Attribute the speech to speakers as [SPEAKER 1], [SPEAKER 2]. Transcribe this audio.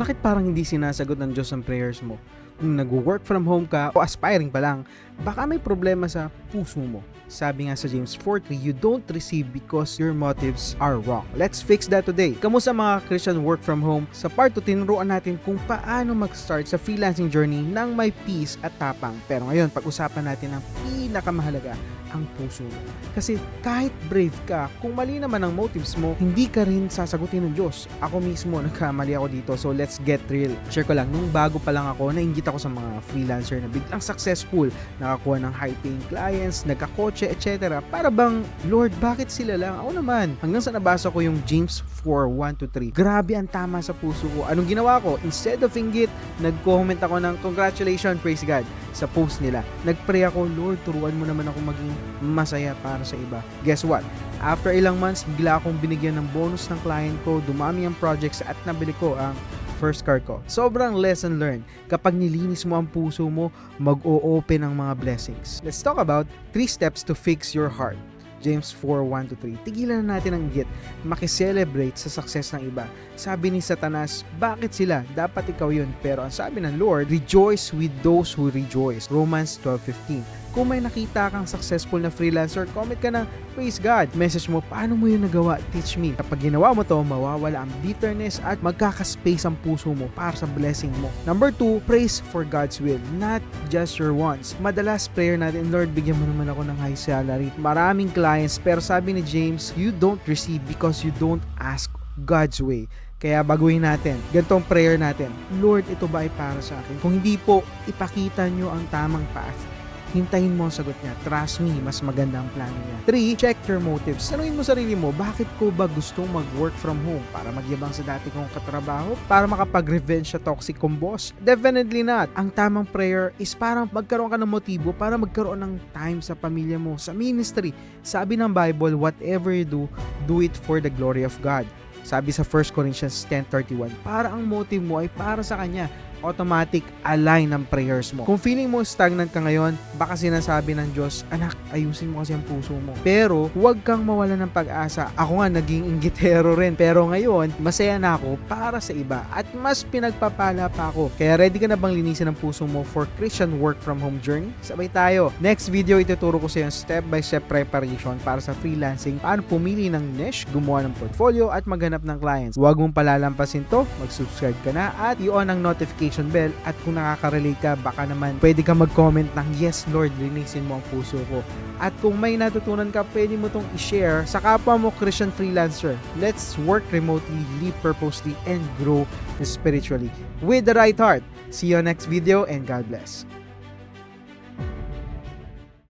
[SPEAKER 1] Bakit parang hindi sinasagot ng Diyos ang prayers mo? Kung nag-work from home ka o aspiring pa lang, baka may problema sa puso mo. Sabi nga sa James 4:3, you don't receive because your motives are wrong. Let's fix that today. Kamusta mga Christian work from home? Sa part 2, tinuruan natin kung paano mag-start sa freelancing journey ng may peace at tapang. Pero ngayon, pag-usapan natin ang pinakamahalaga, ang puso mo. Kasi kahit brave ka, kung mali naman ang motives mo, hindi ka rin sasagutin ng Diyos. Ako mismo, nagkamali ako dito. So let's get real. Share ko lang, nung bago pa lang ako, nainggit ako sa mga freelancer na biglang successful, nakakuha ng high-paying clients, nagkakotse, etc. Para bang, Lord, bakit sila lang? Ako naman. Hanggang sa nabasa ko yung James 4:1-3. Grabe ang tama sa puso ko. Anong ginawa ko? Instead of inggit, nag-comment ako ng congratulations, praise God, sa post nila. Nag-pray ako, Lord, turuan mo naman ako maging masaya para sa iba. Guess what? After ilang months, bigla akong binigyan ng bonus ng client ko, dumami ang projects at nabili ko ang first car ko. Sobrang lesson learned. Kapag nilinis mo ang puso mo, mag-o-open ang mga blessings. Let's talk about 3 steps to fix your heart. James 4:1-3. Tigilan na natin ang git. Makiselebrate sa success ng iba. Sabi ni Satanas, bakit sila? Dapat ikaw yun. Pero ang sabi ng Lord, rejoice with those who rejoice. Romans 12:15. Kung may nakita kang successful na freelancer, comment ka ng praise God. Message mo, paano mo yun nagawa? Teach me. Kapag ginawa mo to, mawawala ang bitterness at magkakaspace ang puso mo para sa blessing mo. Number 2, praise for God's will, not just your wants. Madalas prayer natin, Lord, bigyan mo naman ako ng high salary. Maraming clients, pero sabi ni James, you don't receive because you don't ask God's way. Kaya baguhin natin. Ganitong prayer natin. Lord, ito ba ay para sa akin? Kung hindi po, ipakita nyo ang tamang path. Hintayin mo ang sagot niya. Trust me, mas maganda ang plano niya. 3, check your motives. Tanungin mo sarili mo, bakit ko ba gustong mag-work from home? Para magyabang sa dati kong katrabaho? Para makapag-revenge sa toxic kong boss? Definitely not. Ang tamang prayer is parang magkaroon ka ng motibo para magkaroon ng time sa pamilya mo, sa ministry. Sabi ng Bible, whatever you do, do it for the glory of God. Sabi sa 1 Corinthians 10:31, para ang motive mo ay para sa Kanya. Automatic align ang prayers mo. Kung feeling mo stagnant ka ngayon, baka sinasabi ng Diyos, anak, ayusin mo kasi ang puso mo. Pero, huwag kang mawala ng pag-asa. Ako nga, naging inggitero rin. Pero ngayon, masaya na ako para sa iba. At mas pinagpapala pa ako. Kaya ready ka na bang linisin ang puso mo for Christian work from home journey? Sabay tayo. Next video, ituturo ko sa iyo step-by-step preparation para sa freelancing. Paano pumili ng niche, gumawa ng portfolio, at maghanap ng clients. Huwag mong palalampasin to. Mag-subscribe ka na at i-on ang notification bell, at kung nakaka-relate ka, baka naman pwede ka mag-comment ng yes Lord, linisin mo ang puso ko. At kung may natutunan ka, pwede mo tong i-share sa kapwa mo Christian freelancer. Let's work remotely, live purposely, and grow spiritually with the right heart. See you next video, and God bless.